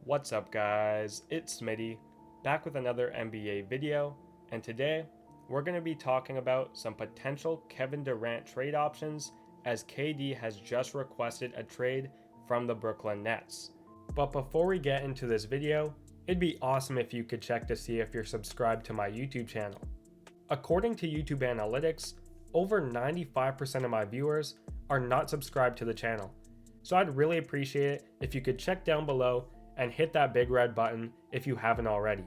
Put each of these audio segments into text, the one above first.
What's up guys, it's Smitty, back with another NBA video, and today we're going to be talking about some potential Kevin Durant trade options as KD has just requested a trade from the Brooklyn Nets. But before we get into this video, it'd be awesome if you could check to see if you're subscribed to my YouTube channel. According to YouTube analytics, over 95% of my viewers are not subscribed to the channel, so I'd really appreciate it if you could check down below and hit that big red button if you haven't already.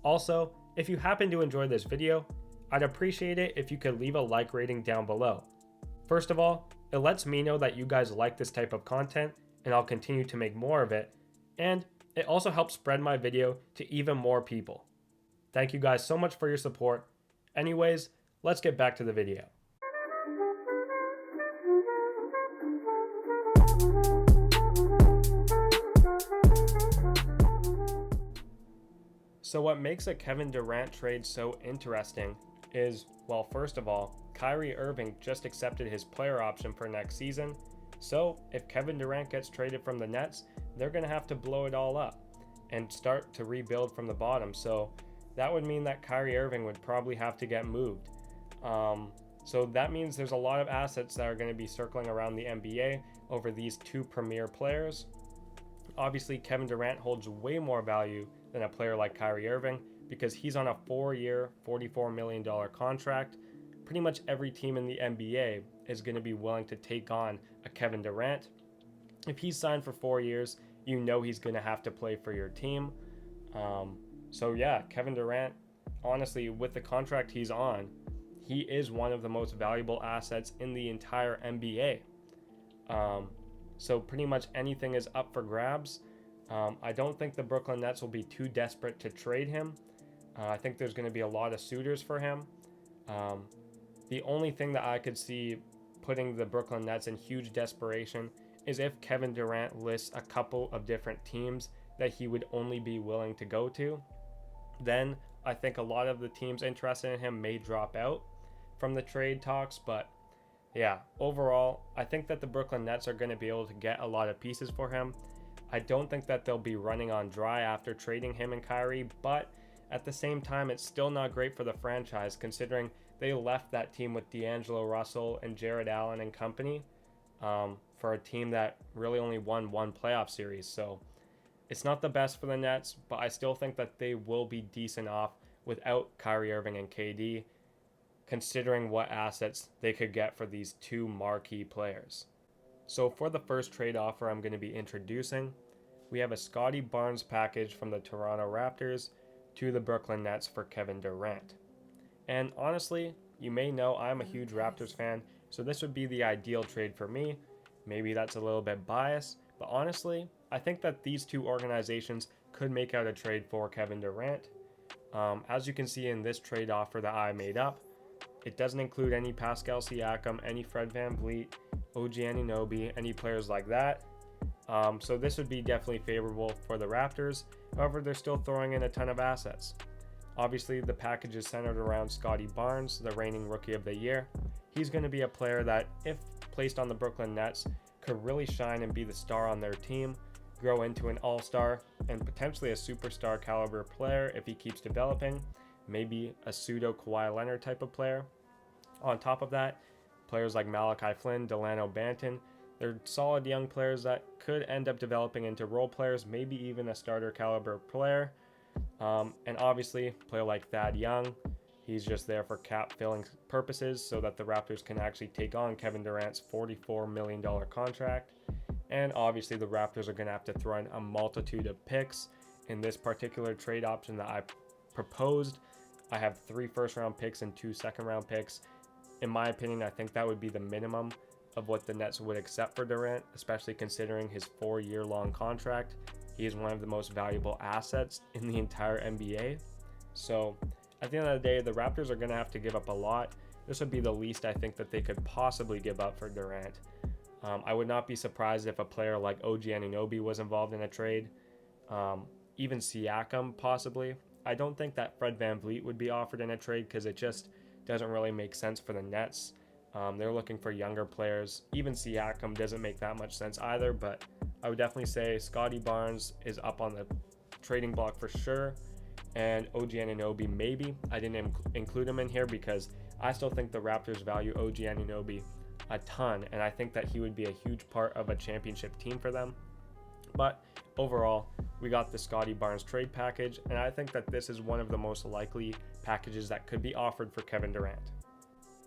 Also, if you happen to enjoy this video, I'd appreciate it if you could leave a like rating down below. First of all, it lets me know that you guys like this type of content and I'll continue to make more of it, and it also helps spread my video to even more people. Thank you guys so much for your support. Anyways, let's get back to the video. So what makes a Kevin Durant trade so interesting is, well, first of all, Kyrie Irving just accepted his player option for next season. So if Kevin Durant gets traded from the Nets, they're going to have to blow it all up and start to rebuild from the bottom. So that would mean that Kyrie Irving would probably have to get moved. So that means there's a lot of assets that are going to be circling around the NBA over these two premier players. Obviously, Kevin Durant holds way more value than a player like Kyrie Irving because he's on a 4-year, $44 million contract. Pretty much every team in the NBA is going to be willing to take on a Kevin Durant. If he's signed for 4 years, you know he's going to have to play for your team. So yeah, Kevin Durant, honestly, with the contract he's on, he is one of the most valuable assets in the entire NBA. So pretty much anything is up for grabs. I don't think the Brooklyn Nets will be too desperate to trade him. I think there's going to be a lot of suitors for him. The only thing that I could see putting the Brooklyn Nets in huge desperation is if Kevin Durant lists a couple of different teams that he would only be willing to go to. Then I think a lot of the teams interested in him may drop out from the trade talks, but yeah, overall, I think that the Brooklyn Nets are going to be able to get a lot of pieces for him. I don't think that they'll be running on dry after trading him and Kyrie, but at the same time, it's still not great for the franchise considering they left that team with D'Angelo Russell and Jared Allen and company for a team that really only won one playoff series. So it's not the best for the Nets, but I still think that they will be decent off without Kyrie Irving and KD, considering what assets they could get for these two marquee players. So for the first trade offer I'm going to be introducing, we have a Scottie Barnes package from the Toronto Raptors to the Brooklyn Nets for Kevin Durant. And honestly, you may know I'm a huge Raptors fan, so this would be the ideal trade for me. Maybe that's a little bit biased, but honestly, I think that these two organizations could make out a trade for Kevin Durant. As you can see in this trade offer that I made up, it doesn't include any Pascal Siakam, any Fred VanVleet, OG Anunoby, any players like that. So this would be definitely favorable for the Raptors. However, they're still throwing in a ton of assets. Obviously, the package is centered around Scottie Barnes, the reigning Rookie of the Year. He's going to be a player that, if placed on the Brooklyn Nets, could really shine and be the star on their team, grow into an all-star and potentially a superstar caliber player if he keeps developing, maybe a pseudo Kawhi Leonard type of player. On top of that, players like Malachi Flynn, Delano Banton, they're solid young players that could end up developing into role players, maybe even a starter caliber player. And obviously, a player like Thad Young, he's just there for cap filling purposes so that the Raptors can actually take on Kevin Durant's $44 million contract. And obviously, the Raptors are going to have to throw in a multitude of picks in this particular trade option that I proposed. I have 3 first-round picks and 2 second-round picks. In my opinion, I think that would be the minimum of what the Nets would accept for Durant, especially considering his 4-year-long contract. He is one of the most valuable assets in the entire NBA. So at the end of the day, the Raptors are going to have to give up a lot. This would be the least I think that they could possibly give up for Durant. I would not be surprised if a player like OG Anunoby was involved in a trade. Even Siakam, possibly. I don't think that Fred VanVleet would be offered in a trade because it just doesn't really make sense for the Nets. They're looking for younger players. Even Siakam doesn't make that much sense either, but I would definitely say Scottie Barnes is up on the trading block for sure, and OG Anunoby maybe. I didn't include him in here because I still think the Raptors value OG Anunoby a ton, and I think that he would be a huge part of a championship team for them. But overall, we got the Scottie Barnes trade package, and I think that this is one of the most likely packages that could be offered for Kevin Durant.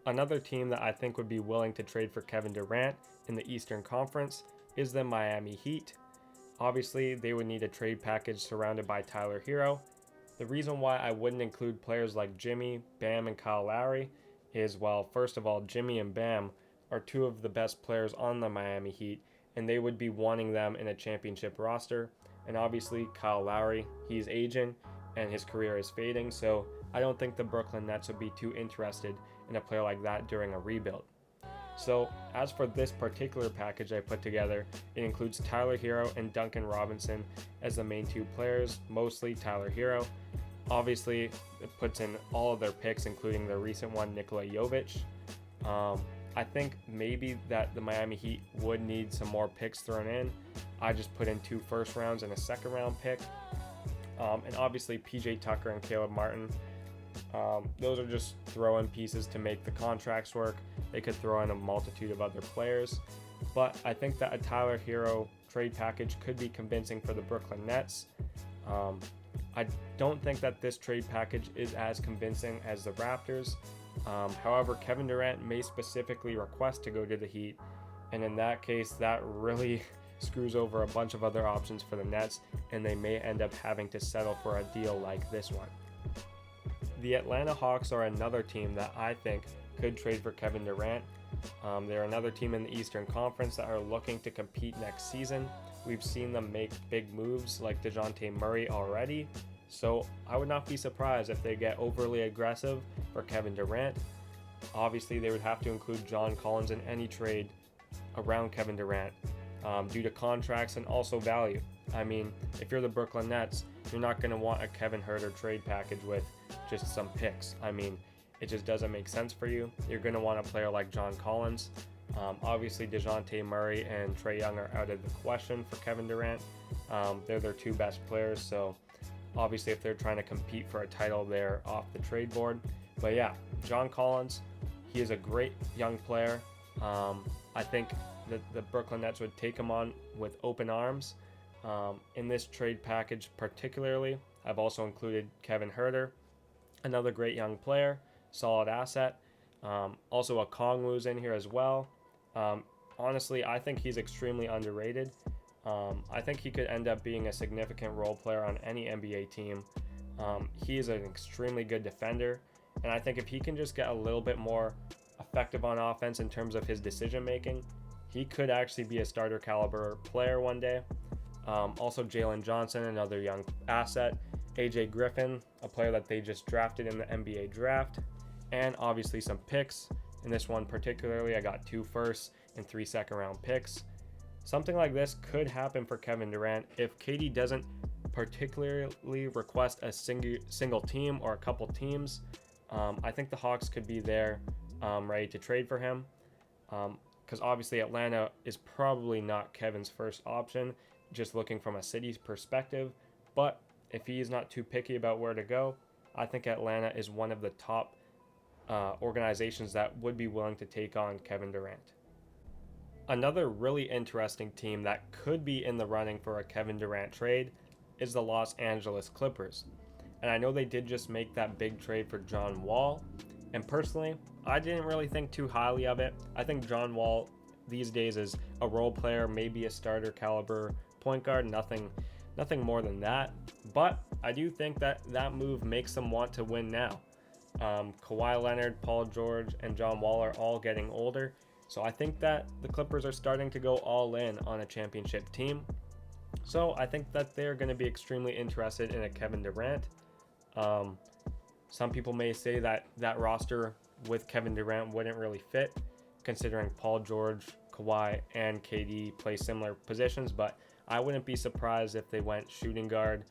Another team that I think would be willing to trade for Kevin Durant in the Eastern Conference is the Miami Heat. Obviously, they would need a trade package surrounded by Tyler Hero. The reason why I wouldn't include players like Jimmy, Bam, and Kyle Lowry is, well, first of all, Jimmy and Bam are two of the best players on the Miami Heat, and they would be wanting them in a championship roster. And obviously, Kyle Lowry, he's aging and his career is fading, so I don't think the Brooklyn Nets would be too interested in a player like that during a rebuild. So as for this particular package I put together, it includes Tyler Hero and Duncan Robinson as the main two players, mostly Tyler Hero. Obviously, it puts in all of their picks, including the recent one, Nikola Jovic. I think maybe that the Miami Heat would need some more picks thrown in. I just put in 2 first rounds and a second round pick. And obviously PJ Tucker and Caleb Martin. Those are just throw-in pieces to make the contracts work. They could throw in a multitude of other players. But I think that a Tyler Hero trade package could be convincing for the Brooklyn Nets. I don't think that this trade package is as convincing as the Raptors. However, Kevin Durant may specifically request to go to the Heat, and in that case, that really screws over a bunch of other options for the Nets, and they may end up having to settle for a deal like this one. The Atlanta Hawks are another team that I think could trade for Kevin Durant. They're another team in the Eastern Conference that are looking to compete next season. We've seen them make big moves like DeJounte Murray already, so I would not be surprised if they get overly aggressive for Kevin Durant. Obviously, they would have to include John Collins in any trade around Kevin Durant due to contracts and also value. I mean, if you're the Brooklyn Nets, you're not going to want a Kevin Huerter trade package with just some picks. I mean, it just doesn't make sense for you. You're going to want a player like John Collins. Obviously, DeJounte Murray and Trae Young are out of the question for Kevin Durant. They're their 2 best players, so obviously if they're trying to compete for a title, they're off the trade board. But yeah, John Collins, he is a great young player. I think that the Brooklyn Nets would take him on with open arms. In this trade package particularly, I've also included Kevin Huerter, another great young player, solid asset. Also, Okongwu's in here as well. Honestly, I think he's extremely underrated. I think he could end up being a significant role player on any NBA team. He is an extremely good defender, and I think if he can just get a little bit more effective on offense in terms of his decision making, he could actually be a starter caliber player one day. Also, Jalen Johnson, another young asset. AJ Griffin, a player that they just drafted in the NBA draft. And obviously some picks. In this one particularly, I got 2 first and 3 second round picks. Something like this could happen for Kevin Durant if KD doesn't particularly request a single team or a couple teams. I think the Hawks could be there ready to trade for him, because obviously Atlanta is probably not Kevin's first option, just looking from a city's perspective. But if he is not too picky about where to go, I think Atlanta is one of the top organizations that would be willing to take on Kevin Durant. Another really interesting team that could be in the running for a Kevin Durant trade is the Los Angeles Clippers. And I know they did just make that big trade for John Wall. And personally, I didn't really think too highly of it. I think John Wall these days is a role player, maybe a starter caliber point guard, nothing more than that. But I do think that that move makes them want to win now. Kawhi Leonard, Paul George, and John Wall are all getting older. So I think that the Clippers are starting to go all in on a championship team. So I think that they're going to be extremely interested in a Kevin Durant. Some people may say that that roster with Kevin Durant wouldn't really fit, considering Paul George, Kawhi, and KD play similar positions, but I wouldn't be surprised if they went shooting guard,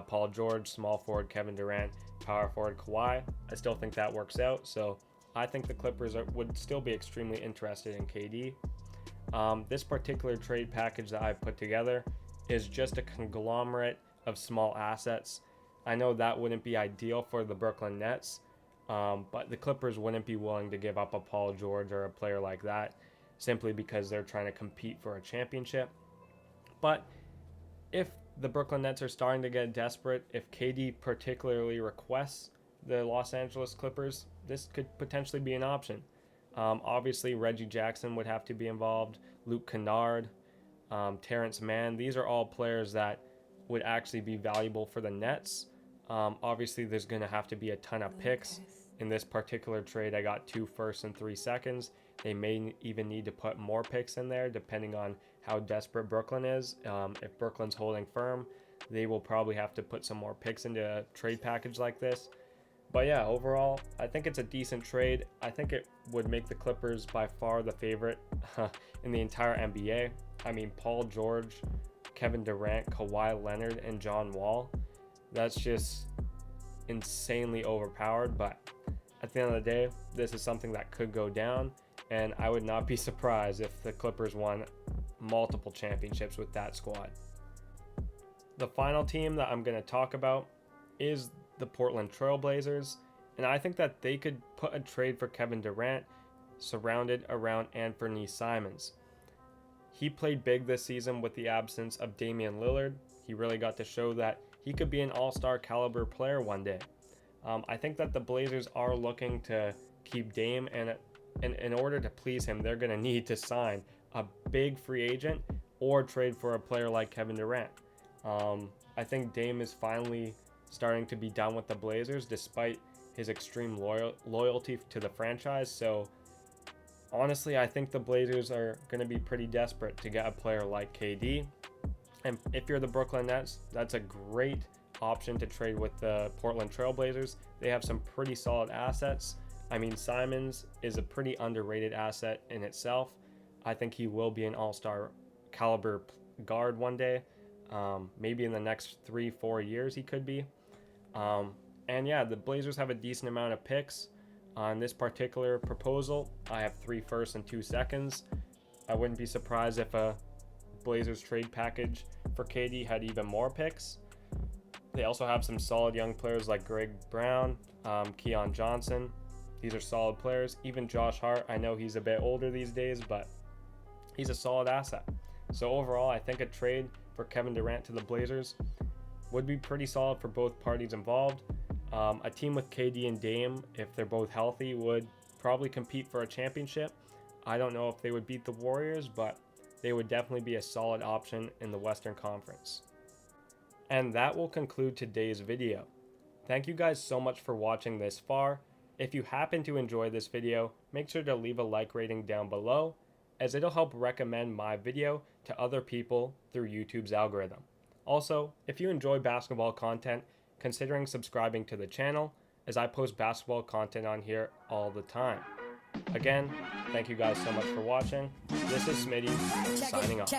Paul George, small forward Kevin Durant, power forward Kawhi. I still think that works out, so I think the Clippers would still be extremely interested in KD. This particular trade package that I've put together is just a conglomerate of small assets. I know that wouldn't be ideal for the Brooklyn Nets, but the Clippers wouldn't be willing to give up a Paul George or a player like that simply because they're trying to compete for a championship. But if the Brooklyn Nets are starting to get desperate, if KD particularly requests the Los Angeles Clippers, this could potentially be an option. Obviously, Reggie Jackson would have to be involved, Luke Kennard, Terrence Mann. These are all players that would actually be valuable for the Nets. Obviously, there's going to have to be a ton of picks. In this particular trade, I got 2 firsts and 3 seconds. They may even need to put more picks in there depending on how desperate Brooklyn is. If Brooklyn's holding firm, they will probably have to put some more picks into a trade package like this. But yeah, overall, I think it's a decent trade. I think it would make the Clippers by far the favorite in the entire NBA. I mean, Paul George, Kevin Durant, Kawhi Leonard, and John Wall. That's just insanely overpowered. But at the end of the day, this is something that could go down. And I would not be surprised if the Clippers won multiple championships with that squad. The final team that I'm going to talk about is the Portland Trail Blazers, and I think that they could put a trade for Kevin Durant surrounded around Anthony Simons. He played big this season with the absence of Damian Lillard. He really got to show that he could be an all-star caliber player one day. I think that the Blazers are looking to keep Dame, and in order to please him, they're going to need to sign a big free agent or trade for a player like Kevin Durant. I think Dame is finally starting to be done with the Blazers despite his extreme loyalty to the franchise. So honestly, I think the Blazers are going to be pretty desperate to get a player like KD. And if you're the Brooklyn Nets, that's a great option to trade with the Portland Trail Blazers. They have some pretty solid assets. I mean, Simons is a pretty underrated asset in itself. I think he will be an all-star caliber guard one day. Maybe in the next 3-4 years he could be. And yeah, the Blazers have a decent amount of picks. On this particular proposal, I have 3 firsts and 2 seconds. I wouldn't be surprised if a Blazers trade package for KD had even more picks. They also have some solid young players like Greg Brown, Keon Johnson. These are solid players. Even Josh Hart, I know he's a bit older these days, but he's a solid asset. So overall, I think a trade for Kevin Durant to the Blazers would be pretty solid for both parties involved. A team with KD and Dame, if they're both healthy, would probably compete for a championship. I don't know if they would beat the Warriors, but they would definitely be a solid option in the Western Conference. And that will conclude today's video. Thank you guys so much for watching this far. If you happen to enjoy this video, make sure to leave a like rating down below, as it'll help recommend my video to other people through YouTube's algorithm. Also, if you enjoy basketball content, considering subscribing to the channel, as I post basketball content on here all the time. Again, thank you guys so much for watching. This is Smitty, signing off.